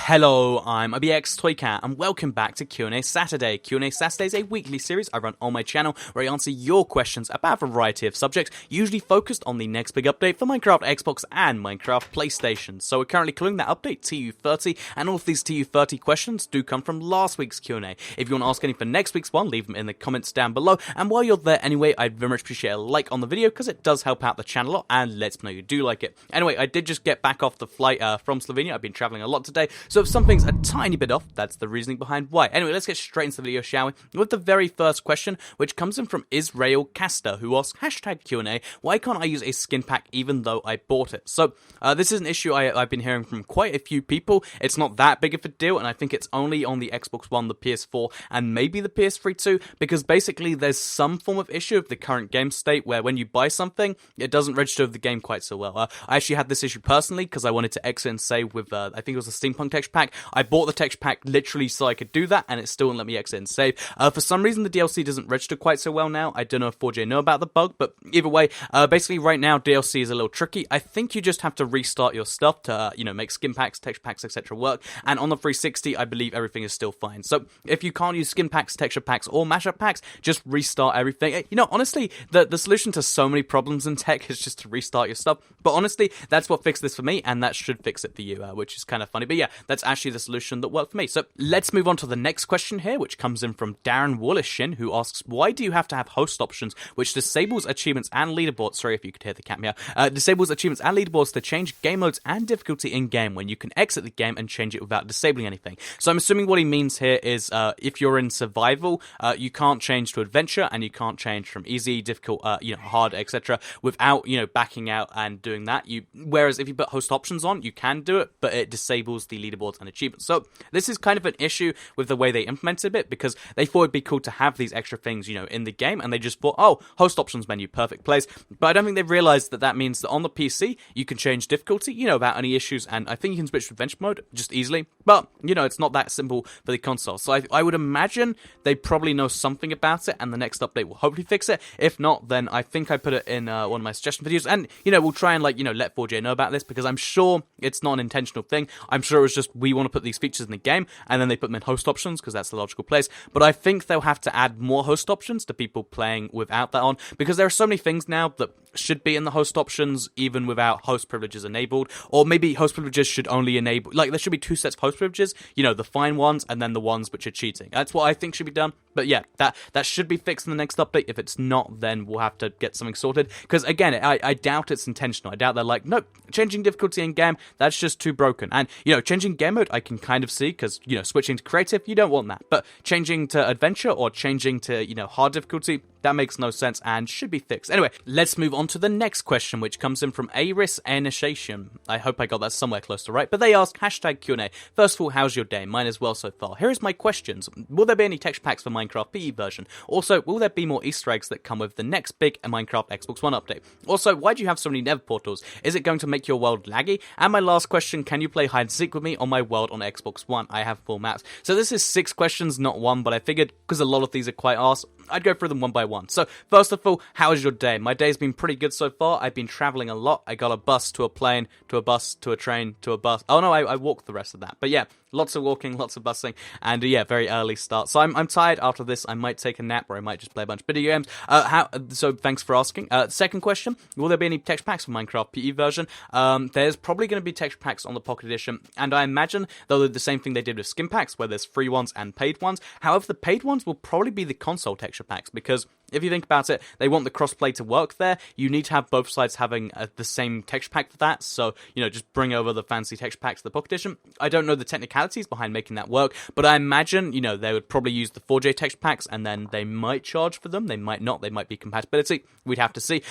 Hello, I'm IBX Toycat, and welcome back to QnA Saturday. QnA Saturday is a weekly series I run on my channel where I answer your questions about a variety of subjects, usually focused on the next big update for Minecraft Xbox and Minecraft PlayStation. So we're currently calling that update TU30, and all of these TU30 questions do come from last week's Q&A. If you want to ask any for next week's one, leave them in the comments down below, and while you're there anyway, I'd very much appreciate a like on the video because it does help out the channel a lot and lets me know you do like it. Anyway, I did just get back off the flight from Slovenia. I've been traveling a lot today, so if something's a tiny bit off, that's the reasoning behind why. Anyway, let's get straight into the video, shall we? With the very first question, which comes in from Israel Caster, who asks, #QnA, why can't I use a skin pack even though I bought it? So, this is an issue I've been hearing from quite a few people. It's not that big of a deal, and I think it's only on the Xbox One, the PS4, and maybe the PS3 too, because basically there's some form of issue of the current game state where when you buy something, it doesn't register with the game quite so well. I actually had this issue personally because I wanted to exit and save with, I think it was a Steampunk texture pack. I bought the texture pack literally so I could do that, and it still wouldn't let me exit and save. For some reason, the DLC doesn't register quite so well now. I don't know if 4J know about the bug, but either way, basically right now, DLC is a little tricky. I think you just have to restart your stuff to, make skin packs, texture packs, etc. work, and on the 360, I believe everything is still fine. So if you can't use skin packs, texture packs, or mashup packs, just restart everything. Honestly, the solution to so many problems in tech is just to restart your stuff, but honestly, that's what fixed this for me, and that should fix it for you, which is kind of funny. But yeah, that's actually the solution that worked for me. So let's move on to the next question here, which comes in from Darren Wallishin, who asks, why do you have to have host options, which disables achievements and leaderboards? Sorry if you could hear the cat meow. Disables achievements and leaderboards to change game modes and difficulty in game when you can exit the game and change it without disabling anything. So I'm assuming what he means here is if you're in survival, you can't change to adventure, and you can't change from easy, difficult, hard, etc. without backing out and doing that. Whereas if you put host options on, you can do it, but it disables the leaderboards and achievements. So this is kind of an issue with the way they implemented it, because they thought it'd be cool to have these extra things, in the game, and they just thought, oh, host options menu, perfect place. But I don't think they've realized that means that on the PC, you can change difficulty, without any issues, and I think you can switch to adventure mode just easily. But, it's not that simple for the console. So I would imagine they probably know something about it, and the next update will hopefully fix it. If not, then I think I put it in one of my suggestion videos, and, we'll try and, let 4J know about this, because I'm sure it's not an intentional thing. I'm sure it was just, we want to put these features in the game, and then they put them in host options, because that's the logical place. But I think they'll have to add more host options to people playing without that on, because there are so many things now that should be in the host options, even without host privileges enabled. Or maybe host privileges should only enable, there should be two sets of host privileges, the fine ones, and then the ones which are cheating. That's what I think should be done. But yeah, that should be fixed in the next update. If it's not, then we'll have to get something sorted. Because again, I doubt it's intentional. I doubt they're like, nope, changing difficulty in game, that's just too broken. And, changing game mode, I can kind of see, because, switching to creative, you don't want that. But changing to adventure or changing to, hard difficulty, that makes no sense and should be fixed. Anyway, let's move on to the next question, which comes in from Aris Initiation. I hope I got that somewhere close to right. But they ask, #QnA. First of all, how's your day? Mine as well so far. Here is my questions. Will there be any texture packs for Minecraft PE version? Also, will there be more Easter eggs that come with the next big Minecraft Xbox One update? Also, why do you have so many nether portals? Is it going to make your world laggy? And my last question, can you play hide and seek with me on my world on Xbox One? I have 4 maps. So this is 6 questions, not 1, but I figured, because a lot of these are quite arse, I'd go through them one by one. So, first of all, how is your day? My day's been pretty good so far. I've been traveling a lot. I got a bus to a plane, to a bus, to a train, to a bus. Oh no, I walked the rest of that. But yeah, lots of walking, lots of busing, and yeah, very early start. So I'm tired after this. I might take a nap, or I might just play a bunch of video games. So thanks for asking. Second question, will there be any texture packs for Minecraft PE version? There's probably going to be texture packs on the Pocket Edition, and I imagine they'll do the same thing they did with skin packs, where there's free ones and paid ones. However, the paid ones will probably be the console texture packs, because if you think about it, they want the crossplay to work there. You need to have both sides having the same texture pack for that. So, just bring over the fancy texture packs to the Pocket Edition. I don't know the technicalities behind making that work, but I imagine, they would probably use the 4J texture packs, and then they might charge for them. They might not. They might be compatibility. We'd have to see.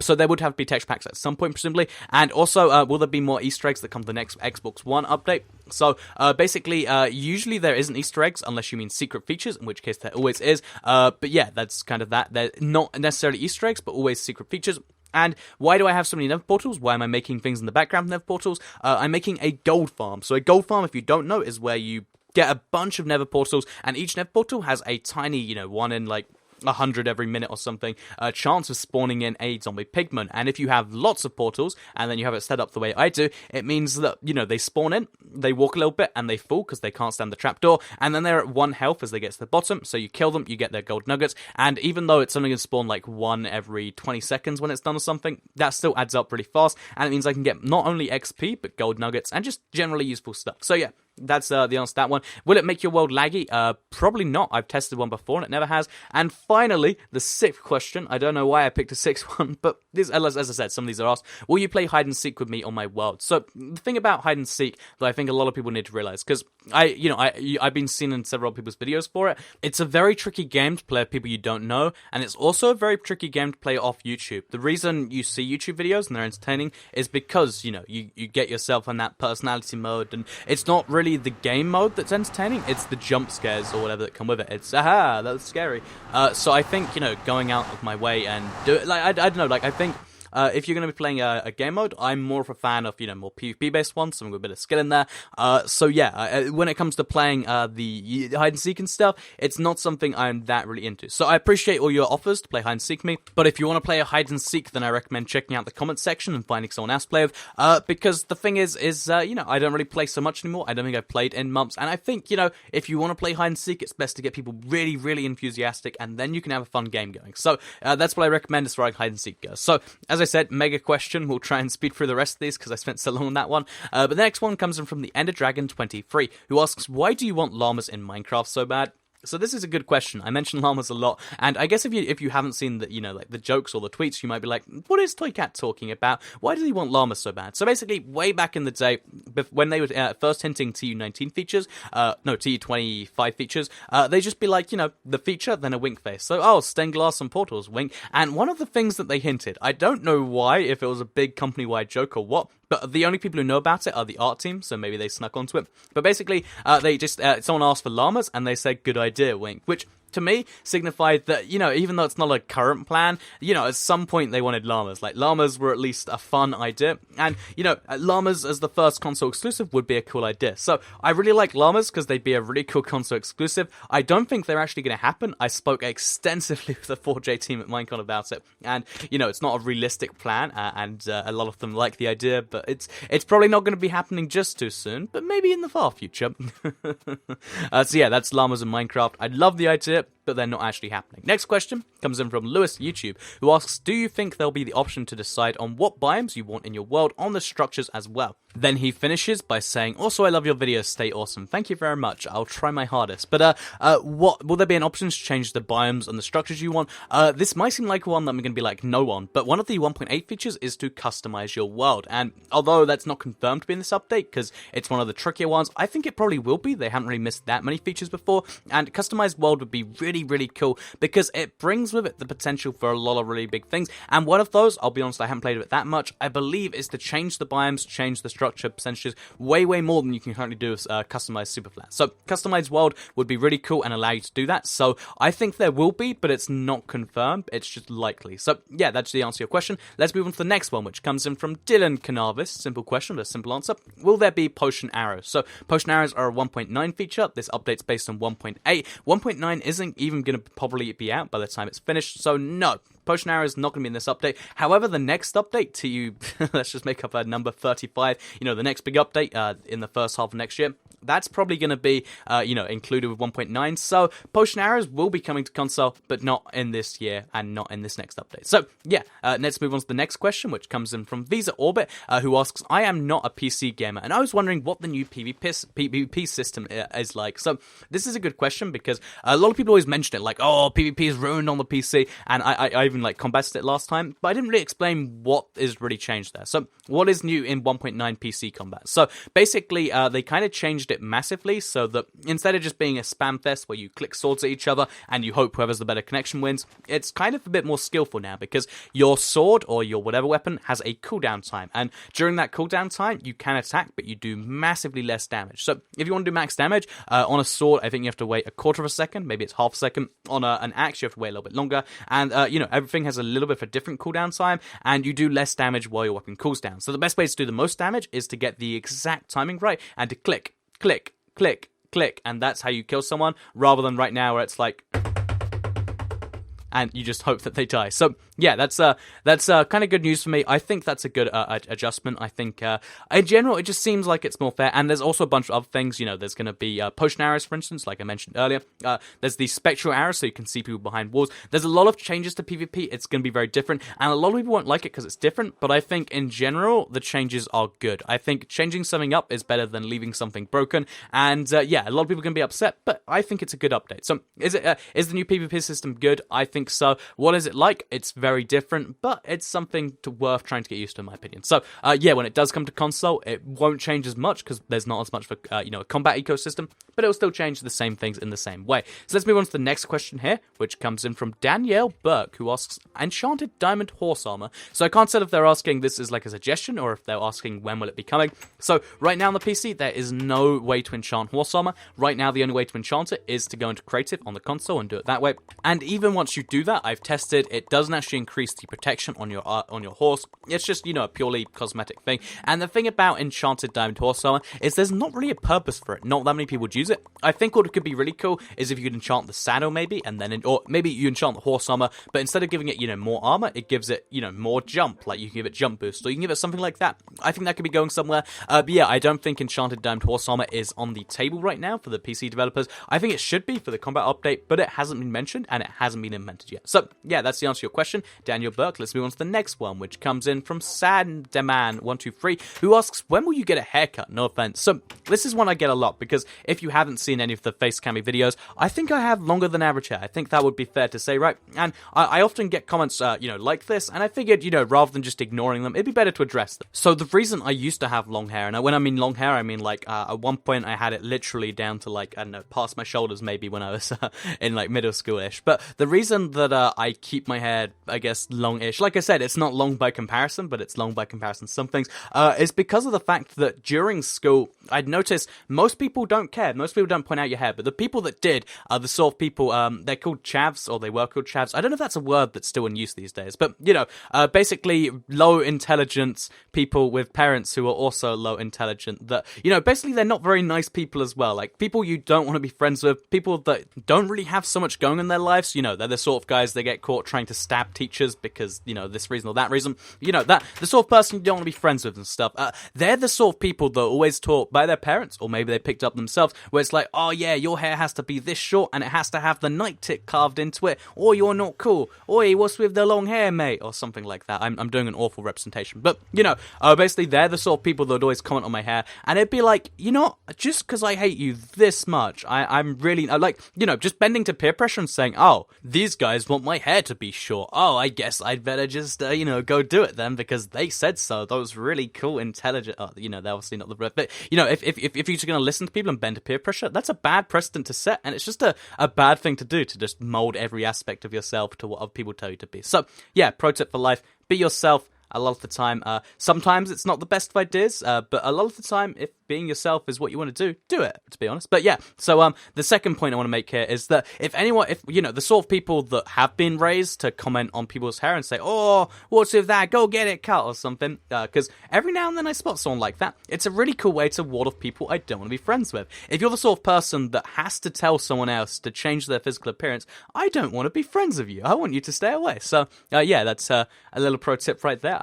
So there would have to be texture packs at some point, presumably. And also, will there be more Easter eggs that come to the next Xbox One update? So, basically, usually there isn't Easter eggs, unless you mean secret features, in which case there always is. But yeah, that's kind of that. They're not necessarily Easter eggs, but always secret features. And why do I have so many nether portals? Why am I making things in the background of nether portals? I'm making a gold farm. So a gold farm, if you don't know, is where you get a bunch of nether portals, and each nether portal has a tiny, one in 100 every minute or something, chance of spawning in a zombie pigman. And if you have lots of portals, and then you have it set up the way I do, it means that, they spawn in, they walk a little bit, and they fall because they can't stand the trapdoor, and then they're at 1 health as they get to the bottom, so you kill them, you get their gold nuggets, and even though it's only going to spawn like 1 every 20 seconds when it's done or something, that still adds up really fast, and it means I can get not only XP, but gold nuggets, and just generally useful stuff. So yeah, that's the answer to that one. Will it make your world laggy? Probably not. I've tested one before and it never has. And finally, the 6th question. I don't know why I picked a 6th one, but this, as I said, some of these are asked. Will you play hide and seek with me on my world? So the thing about hide and seek that I think a lot of people need to realize, because I've been seen in several people's videos for it. It's a very tricky game to play with people you don't know, and it's also a very tricky game to play off YouTube. The reason you see YouTube videos and they're entertaining is because you get yourself in that personality mode, and it's not really the game mode that's entertaining, it's the jump scares or whatever that come with it. It's that was scary. So I think going out of my way and do it, like I don't know, like I think if you're going to be playing a game mode, I'm more of a fan of, more PvP-based ones, something with a bit of skill in there. So yeah, when it comes to playing the hide-and-seek and stuff, it's not something I'm that really into. So I appreciate all your offers to play hide-and-seek me, but if you want to play a hide-and-seek, then I recommend checking out the comment section and finding someone else to play with, because the thing is I don't really play so much anymore. I don't think I've played in months, and I think, if you want to play hide-and-seek, it's best to get people really, really enthusiastic, and then you can have a fun game going. So that's what I recommend as far as hide-and-seek goes. So, as I said, mega question. We'll try and speed through the rest of these because I spent so long on that one. But the next one comes in from the Ender Dragon 23, who asks, why do you want llamas in Minecraft so bad? So this is a good question. I mention llamas a lot, and I guess if you haven't seen the like the jokes or the tweets, you might be like, what is Toycat talking about? Why does he want llamas so bad? So basically, way back in the day, when they were first hinting TU19 features, TU25 features, they just be like, the feature, then a wink face. So, stained glass and portals, wink. And one of the things that they hinted, I don't know why, if it was a big company-wide joke or what, but the only people who know about it are the art team, so maybe they snuck onto it. But basically, they just someone asked for llamas, and they said, good idea, wink, which to me signified that, even though it's not a current plan, at some point they wanted llamas. Like, llamas were at least a fun idea, and, llamas as the first console exclusive would be a cool idea. So, I really like llamas because they'd be a really cool console exclusive. I don't think they're actually going to happen. I spoke extensively with the 4J team at Minecon about it, and, it's not a realistic plan, and a lot of them like the idea, but it's probably not going to be happening just too soon, but maybe in the far future. So yeah, that's llamas in Minecraft. I love the idea, but they're not actually happening. Next question comes in from Lewis YouTube, who asks, do you think there'll be the option to decide on what biomes you want in your world on the structures as well? Then he finishes by saying, also, I love your videos, stay awesome. Thank you very much. I'll try my hardest. But what will there be an option to change the biomes and the structures you want? This might seem like one that I'm going to be like, no on, but one of the 1.8 features is to customize your world. And although that's not confirmed to be in this update, because it's one of the trickier ones, I think it probably will be. They haven't really missed that many features before, and customized world would be really, really cool, because it brings with it the potential for a lot of really big things. And one of those, I'll be honest, I haven't played with it that much, I believe, is to change the biomes, change the structure percentages way more than you can currently do with customized superflat. So customized world would be really cool and allow you to do that. So I think there will be, but it's not confirmed, it's just likely. So yeah, that's the answer to your question. Let's move on to the next one, which comes in from Dylan Canavis. Simple question, but a simple answer. Will there be potion arrows? So potion arrows are a 1.9 feature. This update's based on 1.8. 1.9 isn't even going to probably be out by the time it's finished, so no. Potion arrow is not going to be in this update. However, the next update to let's just make up a number 35, the next big update in the first half of next year, that's probably going to be, included with 1.9. So potion arrows will be coming to console, but not in this year and not in this next update. So yeah, let's move on to the next question, which comes in from Visa Orbit, who asks, I am not a PC gamer, and I was wondering what the new PvP system is like. So this is a good question, because a lot of people always mention it, like, oh, PvP is ruined on the PC, and I even combated it last time, but I didn't really explain what is really changed there. So what is new in 1.9 PC combat? So basically, they kind of changed it massively, so that instead of just being a spam fest where you click swords at each other and you hope whoever's the better connection wins, it's kind of a bit more skillful now, because your sword or your whatever weapon has a cooldown time, and during that cooldown time you can attack, but you do massively less damage. So if you want to do max damage on a sword, I think you have to wait a quarter of a second, maybe it's half a second. On an axe, you have to wait a little bit longer, and everything has a little bit of a different cooldown time, and you do less damage while your weapon cools down. So the best way to do the most damage is to get the exact timing right, and to click, click, click, click, and that's how you kill someone, rather than right now where it's like... and you just hope that they die. So yeah, that's kind of good news for me. I think that's a good adjustment. I think in general it just seems like it's more fair. And there's also a bunch of other things. There's going to be potion arrows, for instance, like I mentioned earlier. There's the spectral arrows, so you can see people behind walls. There's a lot of changes to PvP. It's going to be very different, and a lot of people won't like it because it's different. But I think in general the changes are good. I think changing something up is better than leaving something broken. And yeah, a lot of people are going to be upset, but I think it's a good update. So is the new PvP system good? I think so. What is it like? It's very different, but it's something worth trying to get used to, in my opinion. So yeah, when it does come to console, it won't change as much because there's not as much of a combat ecosystem, but it will still change the same things in the same way. So let's move on to the next question here, which comes in from Danielle Burke, who asks, enchanted diamond horse armor. So I can't tell if they're asking this as like a suggestion or if they're asking when will it be coming. So right now on the PC, there is no way to enchant horse armor. Right now, the only way to enchant it is to go into creative on the console and do it that way. And even once you do that, I've tested, it doesn't actually increase the protection on your horse. It's just, a purely cosmetic thing. And the thing about enchanted diamond horse armor is there's not really a purpose for it. Not that many people would use it. I think what could be really cool is if you could enchant the saddle maybe, and then, or maybe you enchant the horse armor, but instead of giving it, more armor, it gives it, more jump. Like you can give it jump boost, or you can give it something like that. I think that could be going somewhere. But yeah, I don't think enchanted diamond horse armor is on the table right now for the PC developers. I think it should be for the combat update, but it hasn't been mentioned and it hasn't been implemented yet. So yeah, that's the answer to your question, Daniel Burke. Let's move on to the next one, which comes in from Sandeman123, who asks, when will you get a haircut? No offense. So this is one I get a lot, because if you haven't seen any of the face cammy videos, I think I have longer than average hair. I think that would be fair to say, right? And I often get comments, like this, and I figured, rather than just ignoring them, it'd be better to address them. So the reason I used to have long hair, and when I mean long hair, I mean like at one point I had it literally down to like, I don't know, past my shoulders maybe when I was in like middle school-ish. But the reason that I keep my hair, I guess, long-ish, like I said, it's not long by comparison, but it's long by comparison to some things, is because of the fact that during school, I'd noticed most people don't care. Most people don't point out your hair, but the people that did are the sort of people, they're called chavs, or they were called chavs. I don't know if that's a word that's still in use these days, but, basically low intelligence people with parents who are also low intelligent that, basically they're not very nice people as well. Like, people you don't want to be friends with, people that don't really have so much going in their lives, they're the sort of guys that get caught trying to stab teachers because, this reason or that reason, that the sort of person you don't want to be friends with and stuff. They're the sort of people that are always taught by their parents, or maybe they picked up themselves, where it's like, oh yeah, your hair has to be this short and it has to have the night tick carved into it, or you're not cool. Oi, what's with the long hair, mate? Or something like that. I'm doing an awful representation. But, basically they're the sort of people that would always comment on my hair, and it'd be like, just because I hate you this much, I'm really, just bending to peer pressure and saying, oh, these guys want my hair to be short. Oh, I guess I'd better just, go do it then, because they said so. Those really cool, intelligent, they're obviously not the best, but, if you're just going to listen to people and bend to peer pressure, that's a bad precedent to set, and it's just a bad thing to do, to just mold every aspect of yourself to what other people tell you to be. So, yeah, pro tip for life, be yourself. A lot of the time, sometimes it's not the best of ideas, but a lot of the time, if being yourself is what you want to do it, to be honest. But yeah, so the second point I want to make here is that if the sort of people that have been raised to comment on people's hair and say, oh, what's with that, go get it cut or something, because every now and then I spot someone like that, it's a really cool way to ward off people I don't want to be friends with. If you're the sort of person that has to tell someone else to change their physical appearance, I don't want to be friends with you. I want you to stay away. So yeah, that's a little pro tip right there.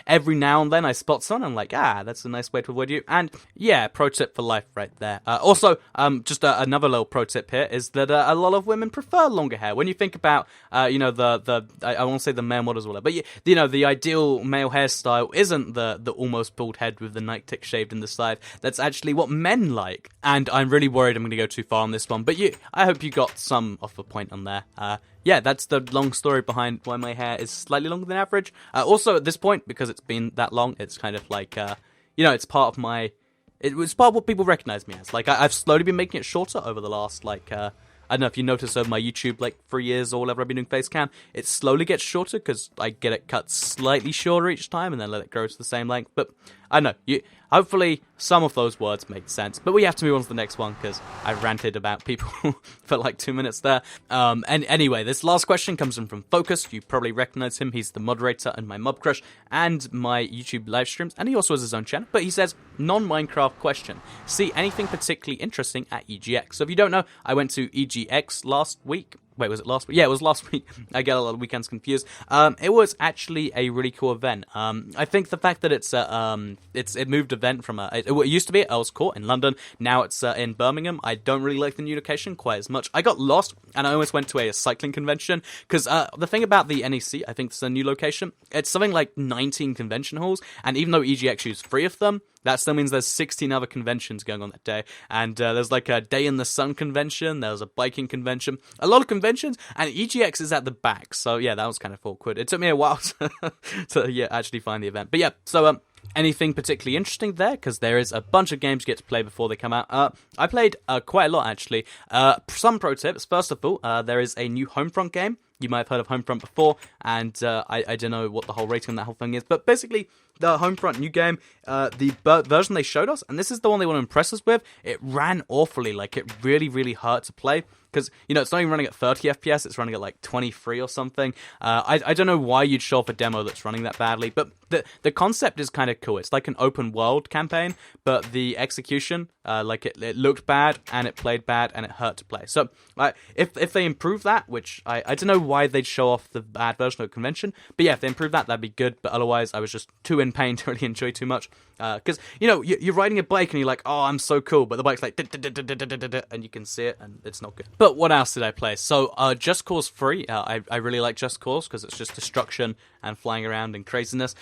Every now and then I spot someone, I'm like, that's a nice way to avoid you. And yeah, pro tip for life right there. Also, just another little pro tip here is that a lot of women prefer longer hair. When you think about, I won't say the male models or whatever, but the ideal male hairstyle isn't the almost bald head with the night tick shaved in the side. That's actually what men like. And I'm really worried I'm going to go too far on this one, but I hope you got some of a point on there. Yeah, that's the long story behind why my hair is slightly longer than average. Also, at this point, because it's been that long, it's kind of like, it's part of my... It was part of what people recognize me as. Like, I've slowly been making it shorter over the last, I don't know if you noticed over my YouTube, 3 years or whatever I've been doing face cam, it slowly gets shorter because I get it cut slightly shorter each time and then let it grow to the same length. But I don't know, hopefully some of those words make sense. But we have to move on to the next one because I ranted about people for 2 minutes there. And anyway, this last question comes in from Focus. You probably recognize him. He's the moderator and my mob crush and my YouTube live streams. And he also has his own channel. But he says, non-Minecraft question. See anything particularly interesting at EGX? So if you don't know, I went to EGX last week. Wait, was it last week? Yeah, it was last week. I get a lot of weekends confused. It was actually a really cool event. I think the fact that it moved event from it used to be at Earl's Court in London. Now it's in Birmingham. I don't really like the new location quite as much. I got lost and I almost went to a cycling convention because the thing about the NEC, I think it's a new location. It's something like 19 convention halls, and even though EGX used 3 of them, that still means there's 16 other conventions going on that day. And there's like a Day in the Sun convention, there's a biking convention, a lot of conventions, and EGX is at the back. So yeah, that was kind of awkward. It took me a while to actually find the event. But yeah, so anything particularly interesting there? Because there is a bunch of games you get to play before they come out. I played quite a lot, actually. Some pro tips. First of all, there is a new Homefront game. You might have heard of Homefront before, and I don't know what the whole rating on that whole thing is, but basically, the Homefront new game, the version they showed us, and this is the one they want to impress us with, it ran awfully. Like, it really, really hurt to play, because, you know, it's not even running at 30 FPS, it's running at like 23 or something. I don't know why you'd show off a demo that's running that badly, but the concept is kind of cool. It's like an open world campaign, but the execution, it looked bad, and it played bad, and it hurt to play. So, if they improve that, which I don't know why they'd show off the bad version of the convention, but yeah, if they improve that, that'd be good, but otherwise, I was just too in pain to really enjoy too much. Because, you know, you're riding a bike, and you're like, oh, I'm so cool, but the bike's like, and you can see it, and it's not good. But what else did I play? So, Just Cause 3, I really like Just Cause, because it's just destruction and flying around and craziness.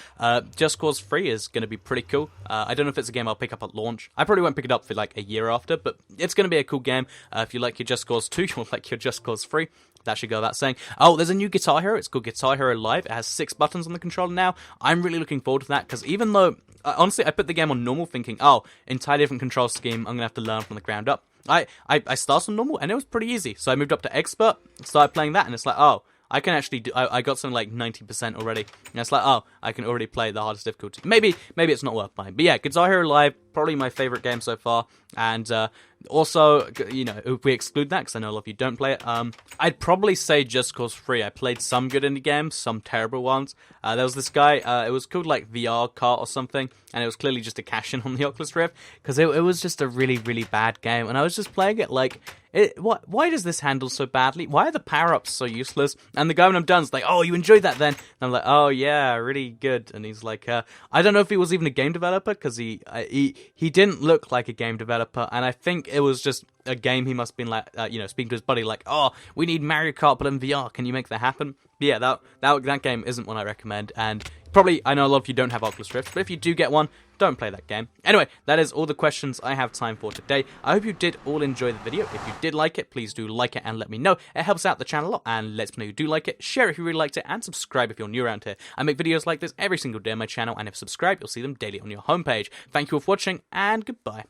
Just Cause 3 is going to be pretty cool. I don't know if it's a game I'll pick up at launch. I probably won't pick it up for like a year after, but it's going to be a cool game. If you like your Just Cause 2, you'll like your Just Cause 3. That should go without saying. Oh, there's a new Guitar Hero. It's called Guitar Hero Live. It has 6 buttons on the controller now. I'm really looking forward to that, because even though, honestly, I put the game on normal thinking, oh, entirely different control scheme, I'm going to have to learn from the ground up. I started on normal, and it was pretty easy. So I moved up to Expert, started playing that, and it's like, oh, I can actually do, I got something like 90% already. And it's like, oh, I can already play the hardest difficulty. Maybe it's not worth buying. But yeah, Guitar Hero Live, probably my favorite game so far. And also, you know, if we exclude that, because I know a lot of you don't play it, I'd probably say Just Cause 3. I played some good indie games, some terrible ones. There was this guy, it was called like VR Kart or something, and it was clearly just a cash-in on the Oculus Rift, because it was just a really, really bad game. And I was just playing it like, why does this handle so badly? Why are the power-ups so useless? And the guy when I'm done is like, oh, you enjoyed that then? And I'm like, oh yeah, really good. And he's like, I don't know if he was even a game developer, because he didn't look like a game developer, and I think it was just a game he must have been like, speaking to his buddy like, oh, we need Mario Kart but in VR, can you make that happen? But yeah, that game isn't one I recommend, and probably, I know a lot of you don't have Oculus Rift, but if you do get one, don't play that game. Anyway, that is all the questions I have time for today. I hope you did all enjoy the video. If you did like it, please do like it and let me know. It helps out the channel a lot, and lets me know you do like it. Share if you really liked it, and subscribe if you're new around here. I make videos like this every single day on my channel, and if subscribed, you'll see them daily on your homepage. Thank you all for watching, and goodbye.